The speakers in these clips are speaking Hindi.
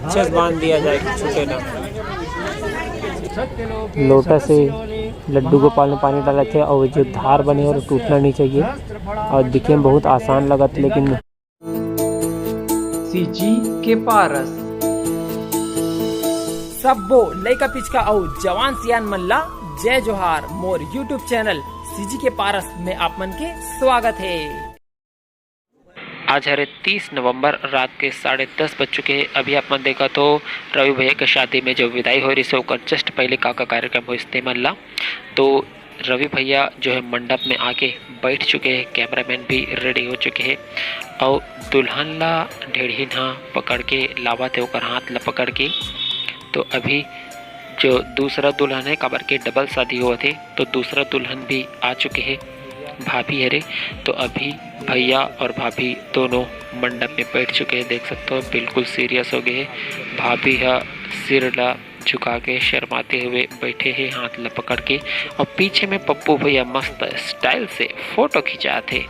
अच्छे से बांध दिया जाए कि छूटे ना। लोटा से लड्डू गोपाल ने पानी डाला थे और जो धार बने और टूटना नहीं चाहिए और दिखने में बहुत आसान लगा था, लेकिन सीजी के पारस सबो लइका पिचका और जवान सियान मल्ला जय जोहार। मोर यूट्यूब चैनल सीजी के पारस में आप मन के स्वागत है। आज है 30 नवंबर रात के 10:30 बज चुके हैं। अभी आप मन देखा तो रवि भैया के शादी में जो विदाई हो रही है उसका जस्ट पहले का कार्यक्रम हो इस्तेमाल ला। तो रवि भैया जो है मंडप में आके बैठ चुके हैं, कैमरामैन भी रेडी हो चुके हैं और दुल्हन ला ढेड़ीन पकड़ के लावा थे ओकर हाथ ला पकड़ के। तो अभी जो दूसरा दुल्हन है काबर के डबल शादी हुआ थे तो दूसरा दुल्हन भी आ चुके हैं, भाभी हरे। तो अभी भैया और भाभी दोनों मंडप में बैठ चुके हैं, देख सकते हो बिल्कुल सीरियस हो गए हैं। भाभी है सिर ला झुका के शर्माते हुए बैठे हैं हाथ ला पकड़ के, और पीछे में पप्पू भैया मस्त स्टाइल से फोटो खिंचा थे।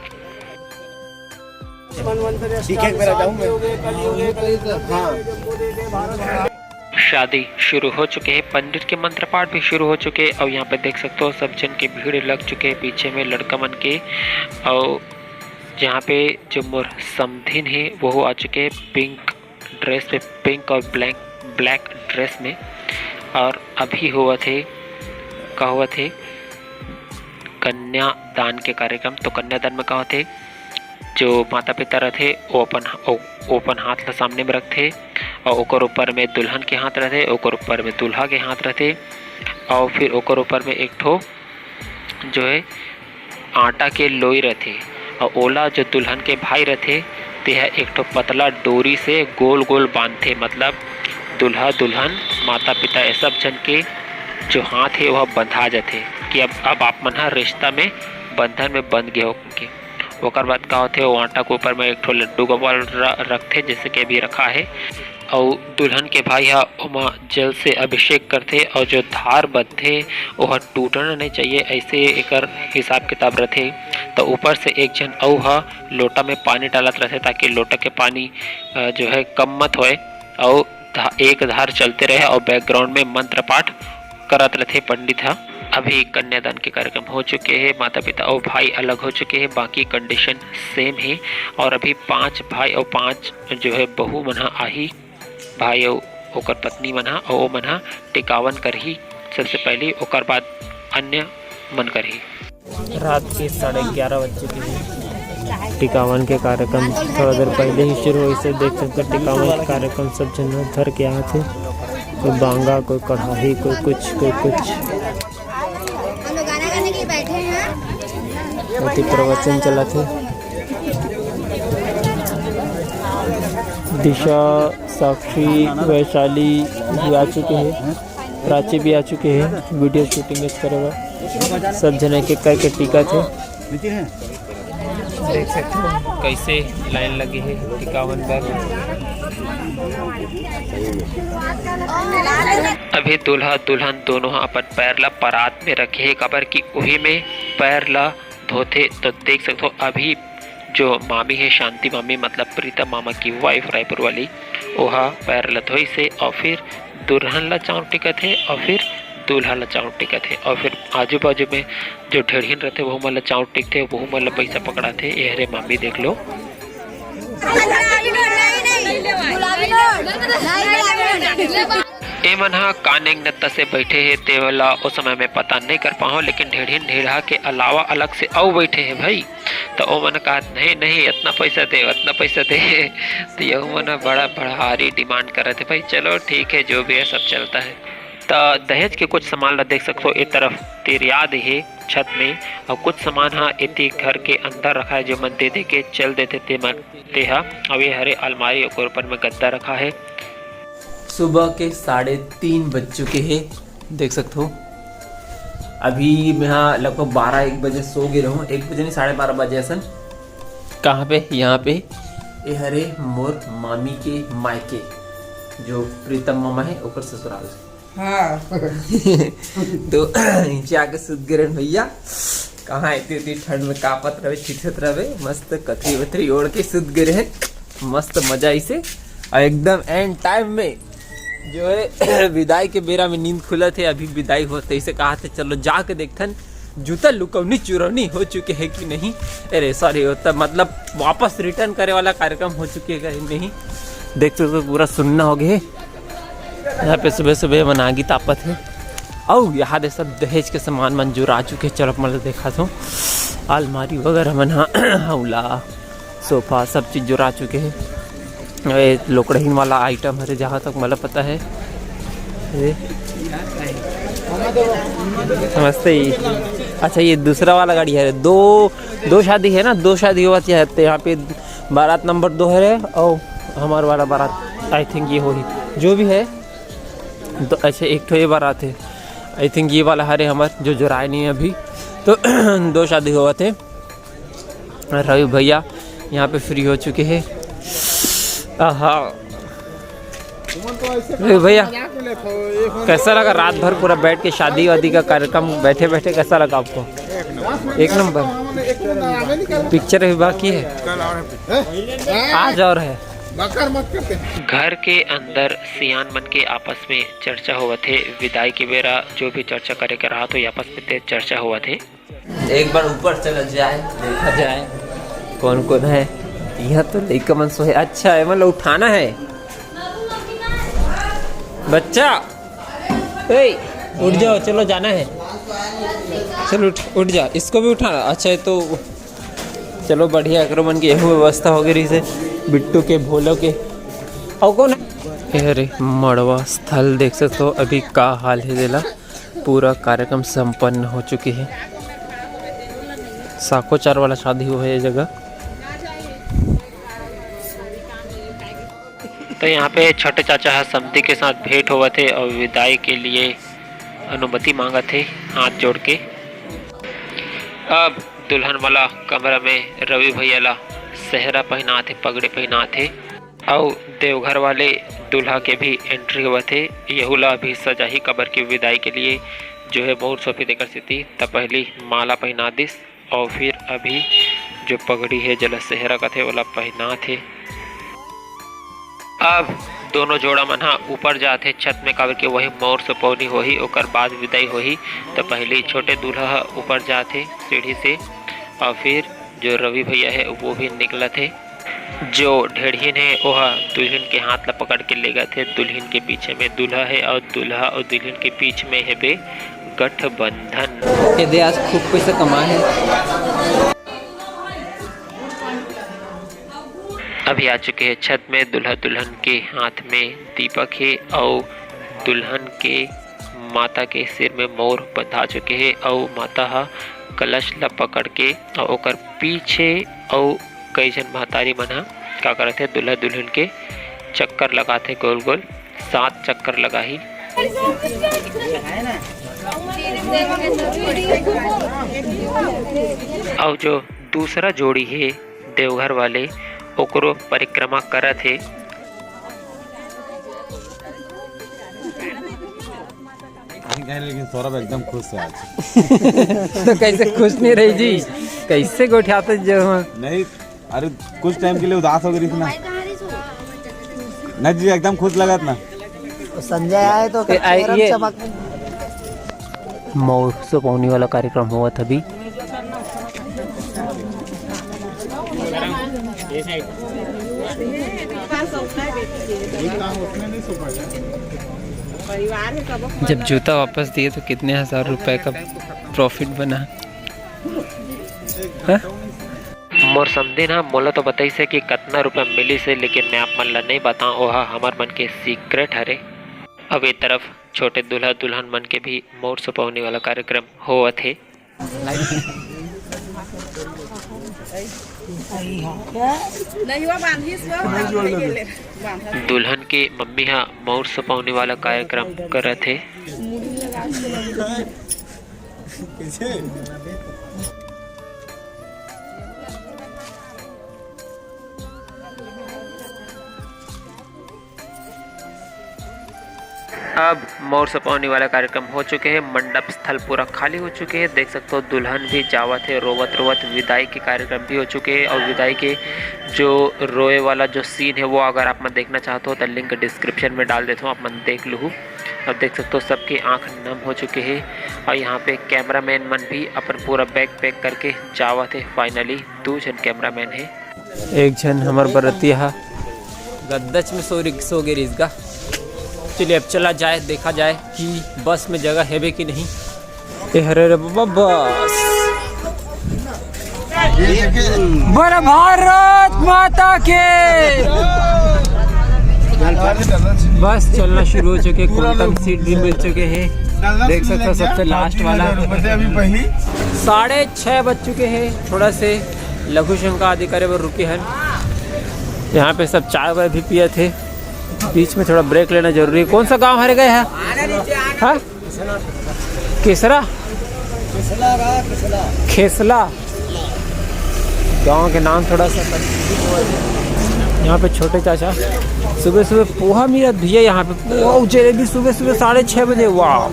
शादी शुरू हो चुके हैं, पंडित के मंत्र पाठ भी शुरू हो चुके हैं और यहाँ पे देख सकते हो सब जन के भीड़ लग चुके हैं पीछे में लड़का मन के। और जहाँ पे जो मोर समधिन है वो आ चुके हैं पिंक ड्रेस पे, पिंक और ब्लैक ड्रेस में। और अभी हुआ थे कन्यादान के कार्यक्रम। तो कन्यादान में कहा थे जो माता पिता रहते वो अपन हाथ ला सामने में रखते और ओकर ऊपर में दुल्हन के हाथ रहते, ओकर ऊपर में दूल्हा के हाथ रहते और फिर ओकर ऊपर में एक ठो जो है आटा के लोई रहते और ओला जो दुल्हन के भाई रहते ते है एक ठो पतला डोरी से गोल गोल बांधते। मतलब दूल्हा दुल्हन माता पिता ये सब जन के जो हाथ है वह बंधा जाते कि अब आप मन रिश्ता में बंधन में बंध गए हो के। ओकर बाद का होते वो आटा के ऊपर में एक ठो लड्डू गोपाल रखते जैसे कि अभी रखा है और दुल्हन के भाई हा ओमा जल से अभिषेक करते और जो धार बंधते वह टूटना नहीं चाहिए, ऐसे एकर हिसाब किताब रहते। तो ऊपर से एक जन औ हा लोटा में पानी डालत रहते ताकि लोटा के पानी जो है कम मत होए और एक धार चलते रहे और बैकग्राउंड में मंत्र पाठ करत रहते पंडित हा। अभी कन्यादान के कार्यक्रम हो चुके हैं, माता पिता और भाई अलग हो चुके हैं, बाकी कंडीशन सेम है। और अभी 5 भाई और 5 जो है बहू मना आही, भाई और ओकर पत्नी मना और वो मना टिकावन करही सबसे पहले, ओकर बाद अन्य मन करही। रात के 11:30 बज चुके हैं। टिकावन के कार्यक्रम थोड़ा देर पहले ही शुरू हुई से देख सकते। टिकावन के कार्यक्रम सब जन धर के आए थे, कोई बांगा, कोई कढ़ाई, कोई कुछ प्रवचन चला थे। दिशा, साक्षी, वैशाली भी आ चुके हैं, प्राची भी आ चुके हैं वीडियो शूटिंग इस करेगा। सब जने के करके टीका थे, देख सकते हो कैसे लाइन लगी है टिकावन पर। अभी दूल्हा दुल्हन दोनों अपन पैर ला परात में रखे है कबर की वही में पैर ला धोते। तो देख सकते हो अभी जो मामी है शांति मामी मतलब प्रीतम मामा की वाइफ रायपुर वाली, वह पैर ला धोई से और फिर दुल्हन ला चाँव टिकत है और फिर दूल्हा ला चाँव टिकत है और फिर आजू बाजू में जो ढेड़ीन रहते वो मतलब चाँव टिकते वो मतलब पैसा पकड़ाते। ये हरे मामी देख लो। ए मन कानेंग नत्ता से बैठे हैं ते वाला उस समय में पता नहीं कर पाओ, लेकिन ढेड़ीन ढेड़ा के अलावा अलग से और बैठे हैं भाई। तो वो मन कहा नहीं इतना पैसा दे उतना पैसा दे। तो यह मन बड़ा भारी डिमांड कर रहे थे भाई। चलो ठीक है जो भी है सब चलता है। तो दहेज के कुछ सामान ला देख सकते हो एक तरफ तिरियाद है छत में और कुछ सामान हाँ इतनी घर के अंदर रखा है जो मन दे के चल देते थे मन तेहा। अब ये हरे अलमारी के ऊपर में गद्दा रखा है। सुबह के 3:30 बज चुके हैं, देख सकते हो। अभी मैं यहाँ लगभग 12-1 बजे सो गए रहूँ, 1 बजे नहीं 12:30 बजे सन। कहाँ पे? यहाँ पे ये हरे मोर मामी के मायके जो प्रीतम मामा है ओकर ससुराल से। हाँ तो नीचे आके सुत गए भैया। कहाँ इतनी ठंड में कापत रहे चिथत रहे, मस्त कथरी वथरी ओढ़ के सुत गए रहे, मस्त मजा इसे। और एकदम एंड टाइम में जो है विदाई के बेरा में नींद खुला थे, अभी विदाई होते इसे कहा थे चलो जाके देखथन जूता लुकौनी चुरौनी हो चुके हैं कि नहीं। अरे सॉरी, होता मतलब वापस रिटर्न करे वाला कार्यक्रम हो चुके हैं कि नहीं। देखते तो पूरा सुनना हो गया। यहाँ पे सुबह सुबह मनागी तापत है और यहाँ दे सब दहेज के सामान मंजूर आ चुके। चलो मतलब देखा तो अलमारी वगैरह मना हौला सोफा सब चीज़ जुड़ा चुके हैं। लोकड़हीन वाला आइटम है जहाँ तक मतलब पता है। समझते ही। अच्छा ये दूसरा वाला गाड़ी है। दो शादी है ना, 2 शादी हुआ थी यहाँ पे। बारात नंबर 2 है और हमारा वाला बारात आई थिंक ये हो ही जो भी है। तो अच्छा एक तो ये बारात है, आई थिंक ये वाला हरे हमारे जो जुराए नहीं है अभी। तो 2 शादी हुआ थे। रवि भैया यहाँ पे फ्री हो चुके हैं। हाँ भैया कैसा लगा रात भर पूरा बैठ के शादी वादी का कार्यक्रम बैठे बैठे कैसा लगा आपको? एक नंबर। पिक्चर अभी बाकी है, आज और है। घर के अंदर सियान मन के आपस में चर्चा हुआ थे। विदाई के बेरा जो भी चर्चा करे के रहा तो आपस में चर्चा हुआ थे। एक बार ऊपर चला जाए देखा जाए कौन कौन है। यह तो लड़का मन सो है। अच्छा है मतलब उठाना है बच्चा। उठ जाओ, चलो जाना है। चलो उठ जा, इसको भी उठाना। अच्छा है तो चलो बढ़िया करो। मन की यही व्यवस्था हो गई से बिट्टू के भोलो के और कौन है। अरे मड़वा स्थल देख सकते हो अभी का हाल है देला। पूरा कार्यक्रम संपन्न हो चुकी है। साकोचार वाला शादी हुआ है ये जगह। तो यहाँ पे छोटे चाचा समधी के साथ भेंट हुआ थे और विदाई के लिए अनुमति मांगा थे हाथ जोड़ के। अब दुल्हन वाला कमरा में रवि भैया ला सेहरा पहना थे, पगड़ी पहना थे और देवघर वाले दूल्हा के भी एंट्री हुआ थे। यहुला अभी सजा ही कबर की विदाई के लिए जो है बहुत सोफी देकर सी थी। तब पहली माला पहना दिस और फिर अभी जो पगड़ी है जला सेहरा का थे वाला पहना थे। अब दोनों जोड़ा मना ऊपर जाते छत में काबर के वही मोर से पौनी होही और बाद विदाई होही। तो पहले छोटे दूल्हा ऊपर जाते सीढ़ी से और फिर जो रवि भैया है वो भी निकला थे। जो ढेड़िन है वह दुल्हन के हाथ ला पकड़ के ले गए थे। दुल्हन के पीछे में दूल्हा है और दूल्हा और दुल्हन के बीच में है बे गठबंधन। यदि आज खूब पैसा कमा है। अभी आ चुके हैं छत में। दूल्हा दुल्हन के हाथ में दीपक है और दुल्हन के माता के सिर में मोर बंधा चुके हैं और माता हा कलश ला पकड़ के और ओकर पीछे और कई जन महतारी मना क्या करते दूल्हा दुल्हन के चक्कर लगाते गोल गोल 7 चक्कर लगा ही। और जो दूसरा जोड़ी है देवघर वाले ओकरो परिक्रमा करत है। लेकिन सौरभ एकदम खुश है आज। तो कैसे खुश नहीं रही जी? कैसे गोठियाते जो नहीं, अरे कुछ टाइम के लिए उदास हो गई थी ना। नहीं जी एकदम खुश लगा था ना। संजय आए तो ये मोर से पौनी वाला कार्यक्रम हुआ था अभी। जब जूता वापस दिए तो कितने 1000 रुपए का प्रॉफिट बना। मोर समझे ना मोला तो बताई से कि कितना रुपया मिली से, लेकिन मैं आप मन ला नहीं बताऊँ। वह हमार मन के सीक्रेट हरे। अब एक तरफ छोटे दूल्हा दुल्हन मन के भी मोर सुपौनी वाला कार्यक्रम हुआ थे। दुल्हन के मम्मी हा मोर सुपौनी वाला कार्यक्रम कर थे। अब मोर सपावनी वाला कार्यक्रम हो चुके हैं, मंडप स्थल पूरा खाली हो चुके हैं। देख सकते हो दुल्हन भी जावत है रोवत रोवत। विदाई के कार्यक्रम भी हो चुके हैं और विदाई के जो रोए वाला जो सीन है वो अगर आप मन देखना चाहते हो तो लिंक डिस्क्रिप्शन में डाल देता हूँ, आप मन देख लो। अब देख सकते हो सबकी आंख नम हो चुके हैं और यहाँ पे कैमरामैन मन भी अपन पूरा बैग पैक करके जावत है। फाइनली 2 जन कैमरामैन है। एक जन हमार बरतिया गद्दच में सो गे रिजगा। चलिए अब चला जाए, देखा जाए कि बस में जगह है भी कि नहीं। ए हरे रे बाबा बस। बोलो भारत माता के। बस चलना शुरू हो चुके, कोटम सीट भी मिल चुके हैं। देख सकते हो सबसे लास्ट वाला 6:30 बज चुके हैं। थोड़ा से लघु शंका आदि करे वो रुके हैं। यहाँ पे सब चाय वाय भी पिए थे, बीच में थोड़ा ब्रेक लेना जरूरी है। कौन सा गांव हरे गए हैं? हाँ? केसरा खेसला गांव के नाम थोड़ा सा। यहाँ पे छोटे चाचा सुबह सुबह पोहा मिला भैया, यहाँ पे पोहा और जलेबी सुबह सुबह 6:30 बजे। वाह,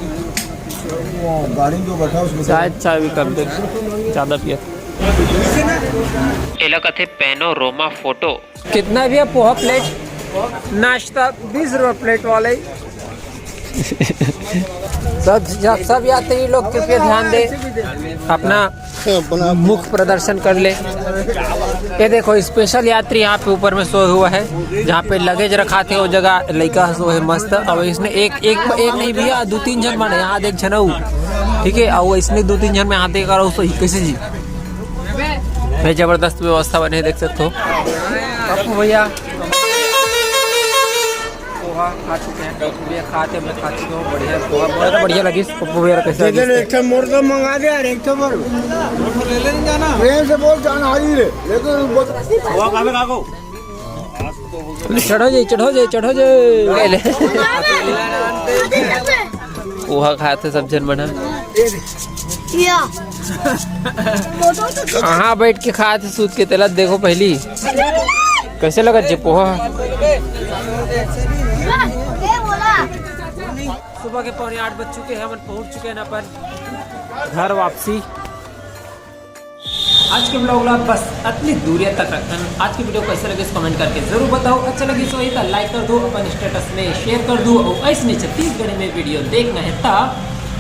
गाड़ी जो बैठा उसमें शायद चाय भी कम दे ज़्यादा पिया। इलाका थे पेनो रोमा फोटो। कितना भैया पोहा प्लेट? नाश्ता 20 रुपये प्लेट वाले। सब यात्री लोग कृपया ध्यान दे, अपना मुख प्रदर्शन कर ले। ये देखो स्पेशल यात्री यहाँ पे ऊपर में सोए हुआ है, जहाँ पे लगेज रखा थे वो जगह लड़का सोए मस्त। अब इसने एक नहीं भैया 2-3 जन बने यहाँ देख छनऊ, ठीक है। और इसने 2-3 जन में हाथ देकर उसको कैसे जी भाई जबरदस्त व्यवस्था बने, देख सकते हो। पप्पू भैया पोहा खा चुके हैं, पप्पू भैया खाते मैं खा चुका हूँ। बढ़िया पोहा, बहुत बढ़िया लगी। पप्पू भैया कैसे एक मोर तो मंगा दे यार, एक तो मोर ले लेने जाना प्रेम से बोल जाना हारी रे लेकिन हुआ कामे काको चढ़ो जे पोहा खाते सब जन बना। हाँ बैठ के खाते सूत के तलत। देखो पहली कैसे लगा जे पोहा। सुबह के 7:45 बज चुके हैं, हम पहुंच चुके हैं अपन घर वापसी। आज के ब्लॉग बस इतनी दूरी तक रखन। आज की वीडियो कैसे लगे कमेंट करके जरूर बताओ। अच्छा लगे तो ये लाइक कर दो, अपन स्टेटस में शेयर कर दो। और ऐसे छत्तीसगढ़ में वीडियो देखना है तो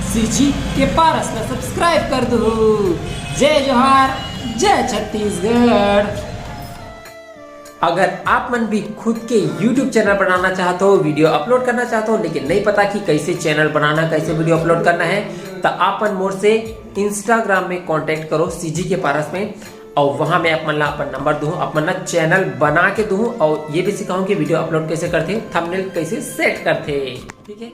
सीजी के पारस में सब्सक्राइब कर दो। जय जोहार, जय छत्तीसगढ़। अगर आप मन भी खुद के YouTube चैनल बनाना चाहते हो, वीडियो अपलोड करना चाहते हो, लेकिन नहीं पता कि कैसे चैनल बनाना, कैसे वीडियो अपलोड करना है, तो आप मन मोर से इंस्टाग्राम में कांटेक्ट करो सीजी के पारस में। और वहां मैं अपन नंबर दूँ, अपन चैनल बना के दूँ और ये भी सिखाऊं कि वीडियो अपलोड कैसे करते, थंबनेल कैसे सेट करते। ठीक है।